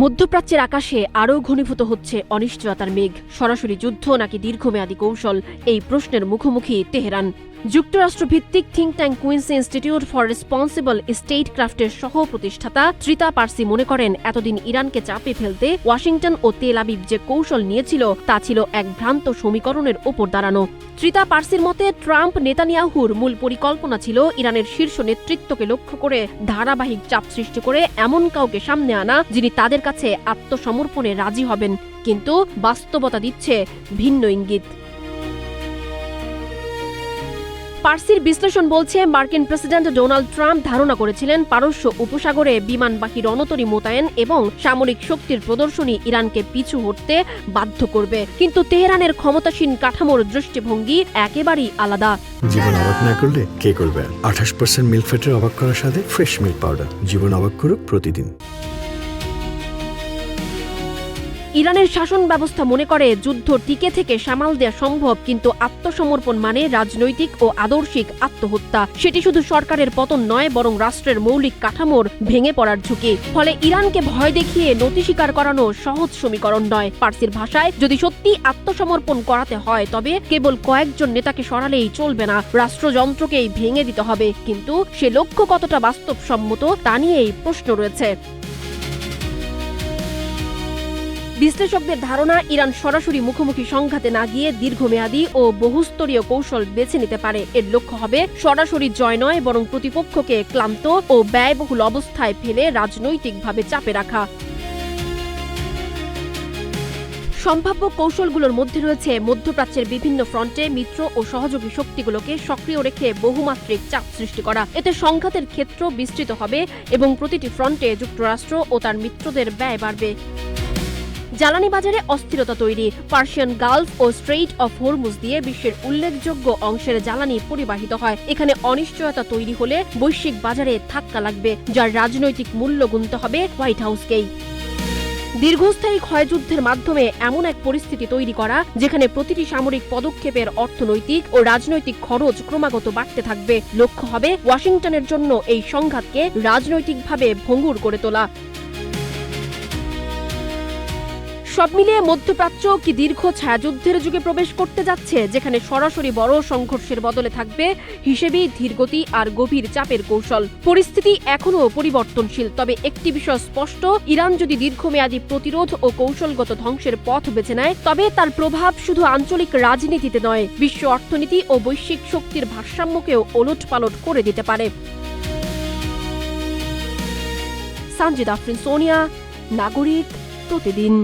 মধ্যপ্রাচ্যের আকাশে আরও ঘনীভূত হচ্ছে অনিশ্চয়তার মেঘ। সরাসরি যুদ্ধ নাকি দীর্ঘমেয়াদী কৌশল, এই প্রশ্নের মুখোমুখি তেহরান। যুক্তরাষ্ট্রভিত্তিক think tank Quincy institute for responsible স্টেটক্রাফটের সহ প্রতিষ্ঠাতা ত্রিতা পার্সি মনে করেন, এতদিন ইরানকে চাপে ফেলতে ওয়াশিংটন ও তেল আবিব যে কৌশল নিয়েছিল তা ছিল এক ভ্রান্ত সমীকরণের ওপর দাঁড়ানো। ত্রিতা পার্সির মতে, ট্রাম্প নেতানিয়াহুর মূল পরিকল্পনা ছিল ইরানের শীর্ষ নেতৃত্বকে লক্ষ্য করে ধারাবাহিক চাপ সৃষ্টি করে এমন কাউকে সামনে আনা যিনি তাদের কাছে আত্মসমর্পণে রাজি হবেন। কিন্তু বাস্তবতা দিচ্ছে ভিন্ন ইঙ্গিত। পার্সির বিশ্লেষণ বলছে, মার্কিন প্রেসিডেন্ট ডোনাল্ড ট্রাম্প ধারণা করেছিলেন পারস্য উপসাগরে বিমানবাহী রণতরী মোতায়েন এবং সামরিক শক্তির প্রদর্শনী ইরানকে পিছু হটতে বাধ্য করবে। কিন্তু তেহরানের ক্ষমতাসীন কাঠামোর দৃষ্টিভঙ্গি একেবারেই আলাদা। জীবন অবাক না করলে কে করবে? 28% মিল্ক ফ্যাটের অবাক করার সাথে ফ্রেশ মিল্ক পাউডার। জীবন অবাক করুক প্রতিদিন। ইরানের শাসন ব্যবস্থা মনে করে যুদ্ধ টিকে থেকে সামাল দেওয়া সম্ভব, কিন্তু আত্মসমর্পণ মানে রাজনৈতিক ও আদর্শিক আত্মহত্যা। সেটি শুধু সরকারের পতন নয়, বরং রাষ্ট্রের মৌলিক কাঠামোর ভেঙে পড়ার ঝুঁকি। ফলে ইরানকে ভয় দেখিয়ে নতি স্বীকার করানো সহজ সমীকরণ নয়। পার্সির ভাষায়, যদি সত্যি আত্মসমর্পণ করাতে হয় তবে কেবল কয়েকজন নেতাকে সরালেই চলবে না, রাষ্ট্রযন্ত্রকেই ভেঙে দিতে হবে। কিন্তু সে লক্ষ্য কতটা বাস্তবসম্মত তা নিয়েই প্রশ্ন রয়েছে। বিশ্লেষকদের ধারণা, ইরান সরাসরি মুখোমুখি সংঘাতে না গিয়ে দীর্ঘমেয়াদী ও বহুস্তরীয় কৌশল বেছে নিতে পারে। এর লক্ষ্য হবে সরাসরি জয় নয়, বরং প্রতিপক্ষকে ক্লান্ত ও ব্যয়বহুল অবস্থায় ফেলে রাজনৈতিকভাবে চাপে রাখা। সম্ভাব্য কৌশলগুলোর মধ্যে রয়েছে মধ্যপ্রাচ্যের বিভিন্ন ফ্রন্টে মিত্র ও সহযোগী শক্তিগুলোকে সক্রিয় রেখে বহুমাত্রিক চাপ সৃষ্টি করা। এতে সংঘাতের ক্ষেত্র বিস্তৃত হবে এবং প্রতিটি ফ্রন্টে যুক্তরাষ্ট্র ও তার মিত্রদের ব্যয় বাড়বে। জ্বালানি বাজারে অস্থিরতা তৈরি। পার্সিয়ান গালফ ও স্ট্রেইট অফ হরমুজ দিয়ে বিশ্বের উল্লেখযোগ্য অংশের জ্বালানি পরিবাহিত হয়। এখানে অনিশ্চয়তা তৈরি হলে বৈশ্বিক বাজারে ধাক্কা লাগবে, যার রাজনৈতিক মূল্য গুনতে হবে হোয়াইট হাউসকেই। দীর্ঘস্থায়ী ক্ষয়যুদ্ধের মাধ্যমে এমন এক পরিস্থিতি তৈরি করা যেখানে প্রতিটি সামরিক পদক্ষেপের অর্থনৈতিক ও রাজনৈতিক খরচ ক্রমাগত বাড়তে থাকবে। লক্ষ্য হবে ওয়াশিংটনের জন্য এই সংঘাতকে রাজনৈতিকভাবে ভঙ্গুর করে তোলা। সব মিলিয়ে মধ্যপ্রাচ্য কি দীর্ঘ ছায়াযুদ্ধের যুগে প্রবেশ করতে যাচ্ছে, যেখানে সরাসরি বড় সংঘর্ষের বদলে থাকবে হিসেবেই ধীরগতি আর গভীর চাপের কৌশল। পরিস্থিতি এখনও পরিবর্তনশীল, তবে একটি বিষয় স্পষ্ট, ইরান যদি দীর্ঘমেয়াদী প্রতিরোধ ও কৌশলগত ধ্বংসের পথ বেছে নেয় তবে তার প্রভাব শুধু আঞ্চলিক রাজনীতিতে নয়, বিশ্ব অর্থনীতি ও বৈশ্বিক শক্তির ভারসাম্যকেও ওলটপালট করে দিতে পারে। সানজিদা আফরিন, সোনিয়া, নাগরিক, প্রতিদিন।